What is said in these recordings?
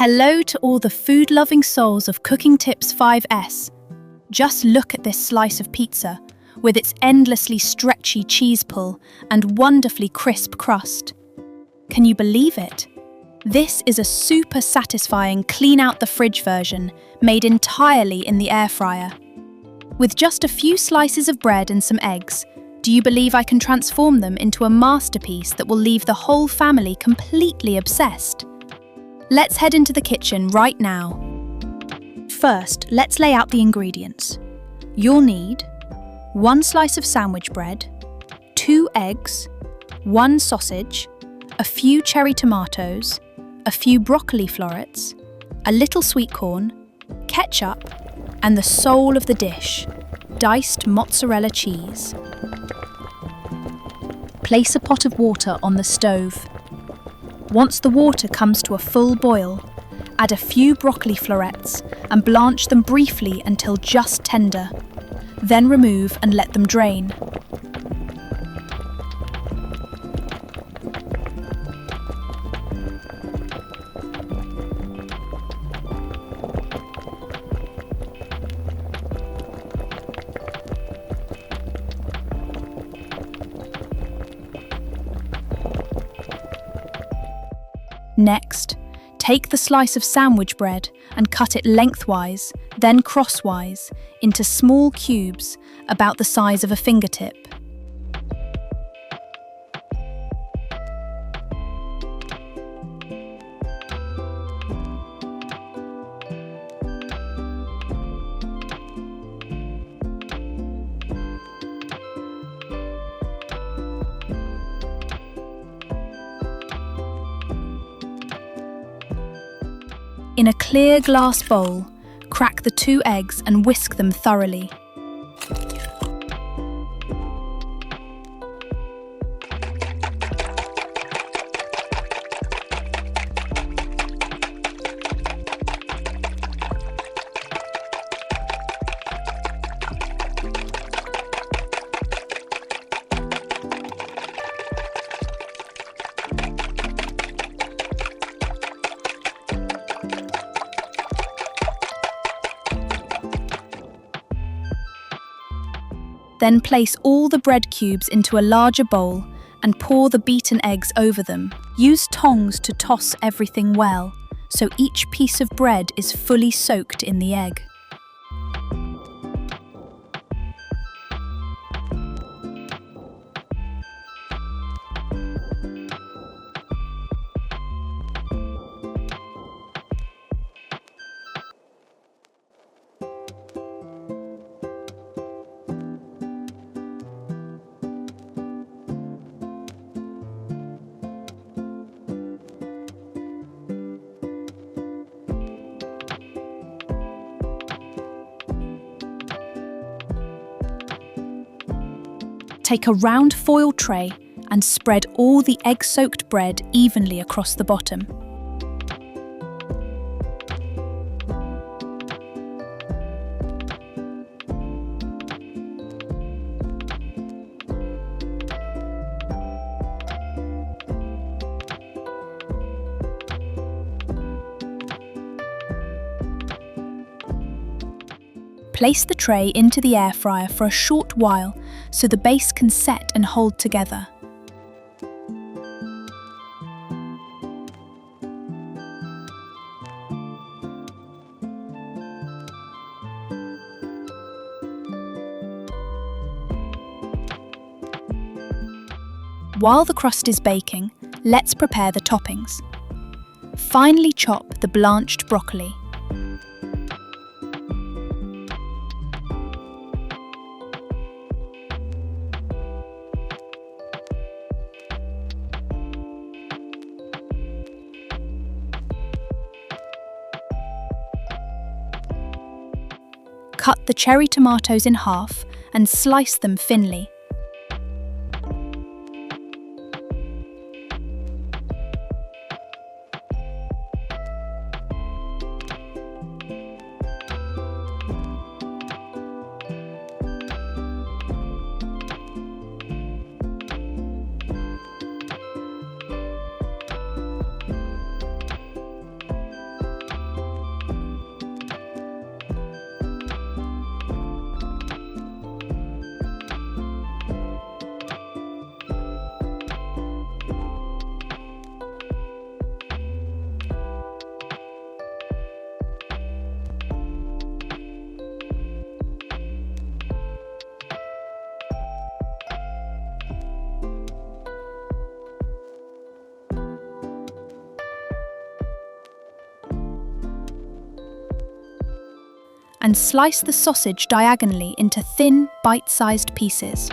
Hello to all the food-loving souls of Cooking Tips 5S. Just look at this slice of pizza, with its endlessly stretchy cheese pull and wonderfully crisp crust. Can you believe it? This is a super satisfying clean-out-the-fridge version, made entirely in the air fryer. With just a few slices of bread and some eggs, do you believe I can transform them into a masterpiece that will leave the whole family completely obsessed? Let's head into the kitchen right now. First, let's lay out the ingredients. You'll need 1 slice of sandwich bread, 2 eggs, 1 sausage, a few cherry tomatoes, a few broccoli florets, a little sweet corn, ketchup, and the soul of the dish, diced mozzarella cheese. Place a pot of water on the stove. Once the water comes to a full boil, add a few broccoli florets and blanch them briefly until just tender. Then remove and let them drain. Next, take the slice of sandwich bread and cut it lengthwise, then crosswise, into small cubes about the size of a fingertip. In a clear glass bowl, crack the 2 eggs and whisk them thoroughly. Then place all the bread cubes into a larger bowl and pour the beaten eggs over them. Use tongs to toss everything well, so each piece of bread is fully soaked in the egg. Take a round foil tray and spread all the egg-soaked bread evenly across the bottom. Place the tray into the air fryer for a short while so the base can set and hold together. While the crust is baking, let's prepare the toppings. Finely chop the blanched broccoli. Cut the cherry tomatoes in half and slice them thinly. and slice the sausage diagonally into thin, bite-sized pieces.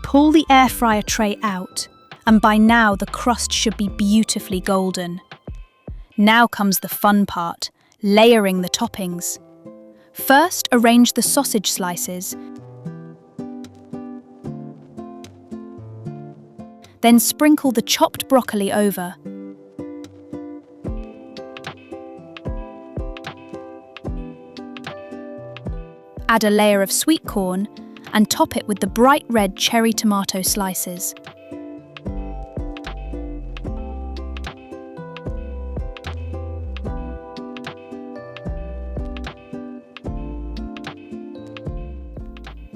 Pull the air fryer tray out, and by now the crust should be beautifully golden. Now comes the fun part, layering the toppings. First, arrange the sausage slices. Then sprinkle the chopped broccoli over. Add a layer of sweet corn and top it with the bright red cherry tomato slices.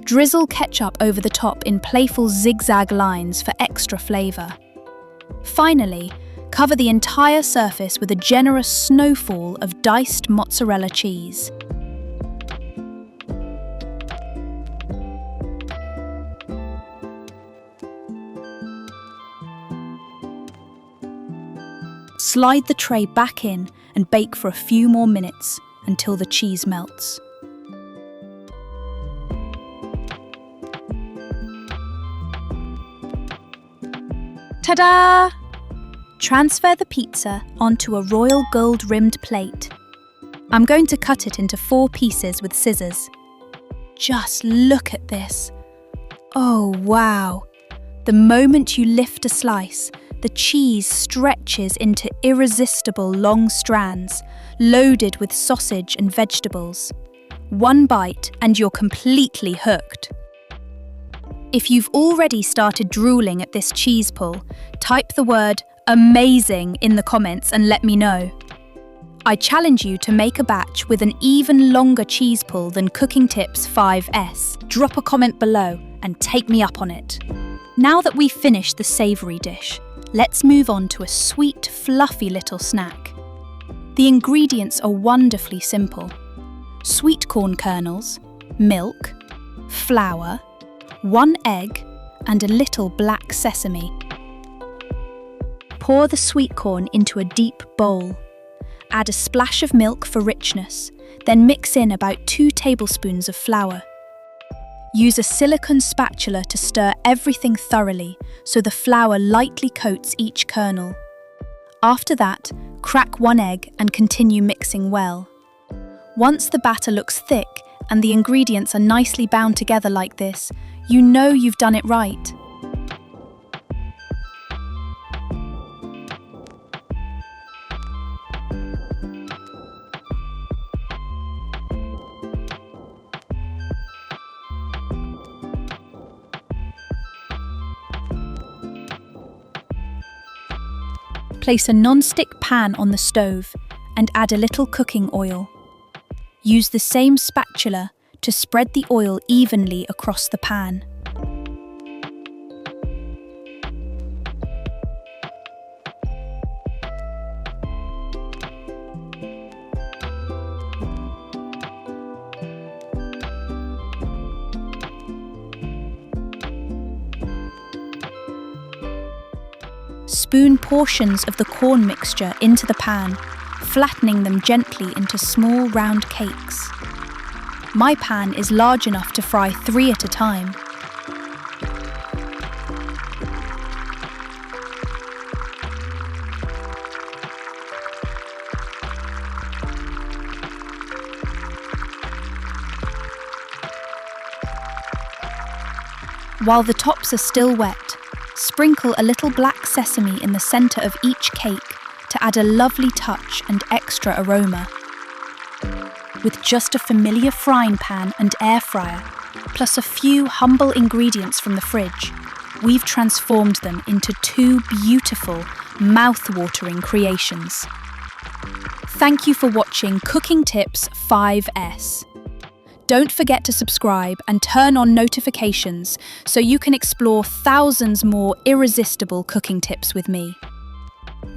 Drizzle ketchup over the top in playful zigzag lines for extra flavour. Finally, cover the entire surface with a generous snowfall of diced mozzarella cheese. Slide the tray back in and bake for a few more minutes until the cheese melts. Ta-da! Transfer the pizza onto a royal gold-rimmed plate. I'm going to cut it into 4 pieces with scissors. Just look at this. Oh, wow! The moment you lift a slice, the cheese stretches into irresistible long strands, loaded with sausage and vegetables. One bite and you're completely hooked. If you've already started drooling at this cheese pull, type the word amazing in the comments and let me know. I challenge you to make a batch with an even longer cheese pull than Cooking Tips 5S. Drop a comment below and take me up on it. Now that we've finished the savoury dish, let's move on to a sweet, fluffy little snack. The ingredients are wonderfully simple. Sweet corn kernels, milk, flour, 1 egg, and a little black sesame. Pour the sweet corn into a deep bowl. Add a splash of milk for richness, then mix in about 2 tablespoons of flour. Use a silicone spatula to stir everything thoroughly so the flour lightly coats each kernel. After that, crack 1 egg and continue mixing well. Once the batter looks thick and the ingredients are nicely bound together like this, you know you've done it right. Place a non-stick pan on the stove and add a little cooking oil. Use the same spatula to spread the oil evenly across the pan. Spoon portions of the corn mixture into the pan, flattening them gently into small round cakes. My pan is large enough to fry 3 at a time. While the tops are still wet, sprinkle a little black sesame in the centre of each cake to add a lovely touch and extra aroma. With just a familiar frying pan and air fryer, plus a few humble ingredients from the fridge, we've transformed them into 2 beautiful, mouth-watering creations. Thank you for watching Cooking Tips 5S. Don't forget to subscribe and turn on notifications so you can explore thousands more irresistible cooking tips with me.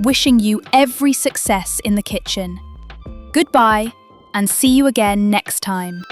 wishing you every success in the kitchen. Goodbye, and see you again next time.